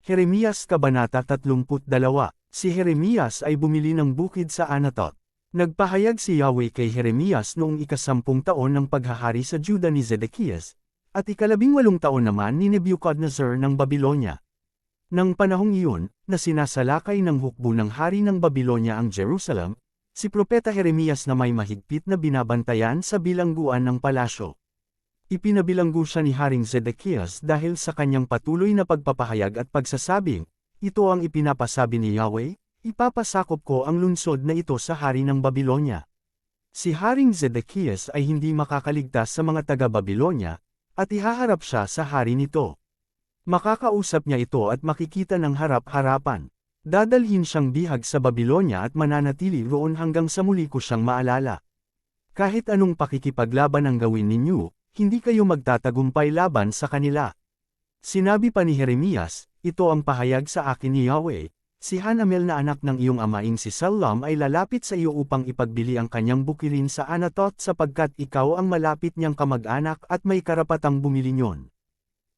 Jeremias Kabanata 32. Si Jeremias ay bumili ng bukid sa Anatot. Nagpahayag si Yahweh kay Jeremias noong ika-10 taon ng paghahari sa Juda ni Zedekias, at ika-18 taon naman ni Nebuchadnezzar ng Babylonia. Nang panahong iyon, na sinasalakay ng hukbo ng hari ng Babylonia ang Jerusalem, si Propeta Jeremias na may mahigpit na binabantayan sa bilangguan ng palasyo. Ipinabilanggo siya ni Haring Zedekias dahil sa kanyang patuloy na pagpapahayag at pagsasabing, ito ang ipinapasabi ni Yahweh, ipapasakop ko ang lungsod na ito sa hari ng Babylonia. Si Haring Zedekias ay hindi makakaligtas sa mga taga-Babylonia, at ihaharap siya sa hari nito. Makakausap niya ito at makikita ng harap-harapan. Dadalhin siyang bihag sa Babylonia at mananatili roon hanggang sa muli ko siyang maalala. Kahit anong pakikipaglaban ang gawin ninyo, hindi kayo magtatagumpay laban sa kanila. Sinabi pa ni Jeremias, ito ang pahayag sa akin ni Yahweh, si Hanamel na anak ng iyong amaing si Sallam ay lalapit sa iyo upang ipagbili ang kanyang bukirin sa Anatot sapagkat ikaw ang malapit niyang kamag-anak at may karapatang bumili niyon.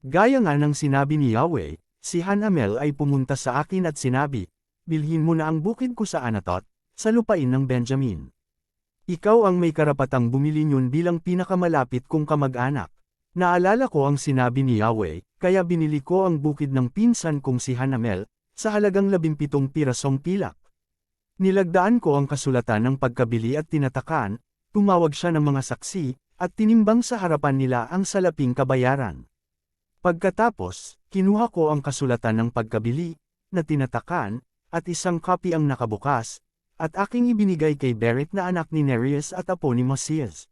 Gaya nga ng sinabi ni Yahweh, si Hanamel ay pumunta sa akin at sinabi, bilhin mo na ang bukid ko sa Anatot, sa lupain ng Benjamin. Ikaw ang may karapatang bumili niyon bilang pinakamalapit kong kamag-anak. Naalala ko ang sinabi ni Yahweh, kaya binili ko ang bukid ng pinsan kong si Hanamel, sa halagang 17 pirasong pilak. Nilagdaan ko ang kasulatan ng pagkabili at tinatakan, tumawag siya ng mga saksi, at tinimbang sa harapan nila ang salaping kabayaran. Pagkatapos, kinuha ko ang kasulatan ng pagkabili, na tinatakan, at isang kopy ang nakabukas, at aking ibinigay kay Berit na anak ni Nerias at apo ni Masias.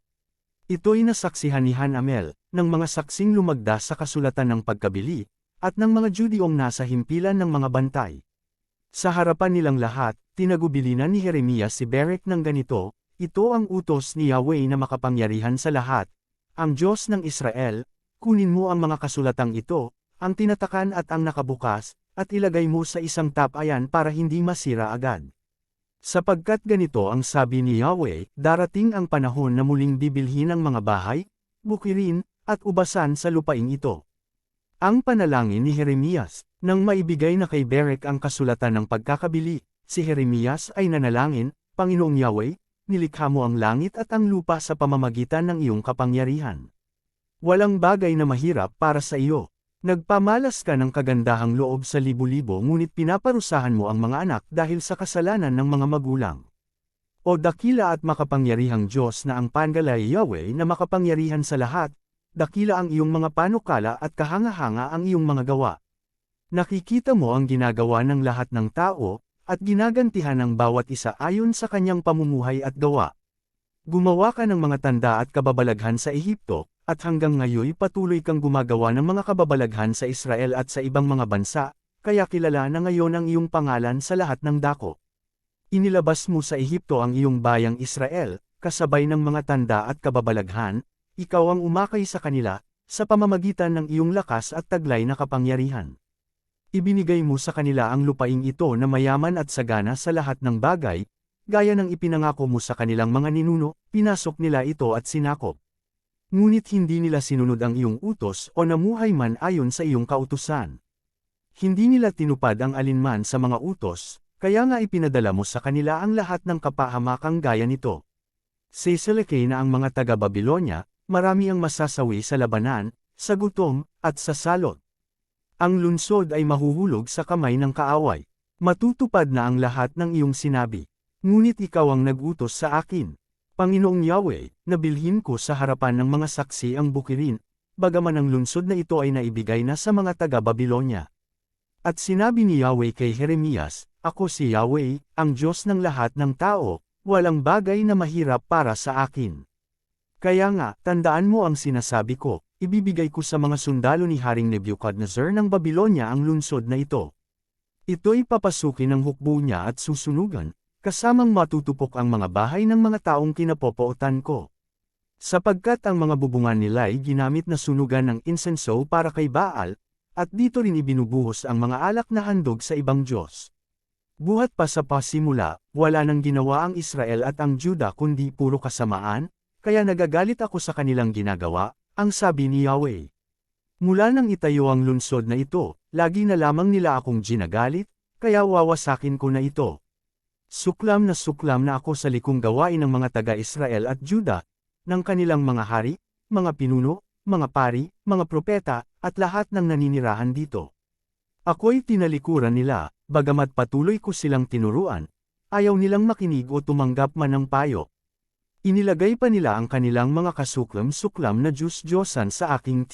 Ito'y nasaksihan ni Hanamel, ng mga saksing lumagda sa kasulatan ng pagkabili, at ng mga Judeong nasa himpilan ng mga bantay. Sa harapan nilang lahat, tinagubilinan ni Jeremias si Berek ng ganito, ito ang utos ni Yahweh na makapangyarihan sa lahat, ang Diyos ng Israel, kunin mo ang mga kasulatang ito, ang tinatakan at ang nakabukas, at ilagay mo sa isang tapayan para hindi masira agad. Sapagkat ganito ang sabi ni Yahweh, darating ang panahon na muling bibilhin ang mga bahay, bukirin, at ubasan sa lupaing ito. Ang panalangin ni Jeremias, nang maibigay na kay Berek ang kasulatan ng pagkakabili, si Jeremias ay nanalangin, Panginoong Yahweh, nilikha mo ang langit at ang lupa sa pamamagitan ng iyong kapangyarihan. Walang bagay na mahirap para sa iyo. Nagpamalas ka ng kagandahang loob sa libo-libo ngunit pinaparusahan mo ang mga anak dahil sa kasalanan ng mga magulang. O dakila at makapangyarihang Diyos na ang pangalay Yahweh na makapangyarihan sa lahat, dakila ang iyong mga panukala at kahanga-hanga ang iyong mga gawa. Nakikita mo ang ginagawa ng lahat ng tao, at ginagantihan ang bawat isa ayon sa kanyang pamumuhay at gawa. Gumawa ka ng mga tanda at kababalaghan sa Ehipto, at hanggang ngayon patuloy kang gumagawa ng mga kababalaghan sa Israel at sa ibang mga bansa, kaya kilala na ngayon ang iyong pangalan sa lahat ng dako. Inilabas mo sa Ehipto ang iyong bayang Israel, kasabay ng mga tanda at kababalaghan, ikaw ang umakay sa kanila, sa pamamagitan ng iyong lakas at taglay na kapangyarihan. Ibinigay mo sa kanila ang lupaing ito na mayaman at sagana sa lahat ng bagay, gaya ng ipinangako mo sa kanilang mga ninuno, pinasok nila ito at sinakop. Ngunit hindi nila sinunod ang iyong utos o namuhay man ayon sa iyong kautusan. Hindi nila tinupad ang alinman sa mga utos, kaya nga ipinadala mo sa kanila ang lahat ng kapahamakang gaya nito. Seselekay na ang mga taga-Babylonia, marami ang masasawi sa labanan, sa gutom, at sa salot. Ang lungsod ay mahuhulog sa kamay ng kaaway. Matutupad na ang lahat ng iyong sinabi. Ngunit ikaw ang nag-utos sa akin. Panginoong Yahweh, nabilhin ko sa harapan ng mga saksi ang bukirin, bagaman ang lungsod na ito ay naibigay na sa mga taga-Babylonia. At sinabi ni Yahweh kay Jeremias, ako si Yahweh, ang Diyos ng lahat ng tao, walang bagay na mahirap para sa akin. Kaya nga, tandaan mo ang sinasabi ko, ibibigay ko sa mga sundalo ni Haring Nebuchadnezzar ng Babylonia ang lungsod na ito. Ito'y papasukin ng hukbo niya at susunugan, kasamang matutupok ang mga bahay ng mga taong kinapopootan ko. Sapagkat ang mga bubungan nila ay ginamit na sunugan ng insenso para kay Baal, at dito rin ibinubuhos ang mga alak na handog sa ibang Diyos. Buhat pa sa pasimula, wala nang ginawa ang Israel at ang Juda kundi puro kasamaan, kaya nagagalit ako sa kanilang ginagawa, ang sabi ni Yahweh. Mula nang itayo ang lungsod na ito, lagi na lamang nila akong ginagalit, kaya wawasakin ko na ito. Suklam na ako sa likong gawain ng mga taga-Israel at Juda, ng kanilang mga hari, mga pinuno, mga pari, mga propeta, at lahat ng naninirahan dito. Ako'y tinalikuran nila, bagamat patuloy ko silang tinuruan, ayaw nilang makinig o tumanggap man ng payo. Inilagay pa nila ang kanilang mga kasuklam-suklam na Diyos-Diyosan sa aking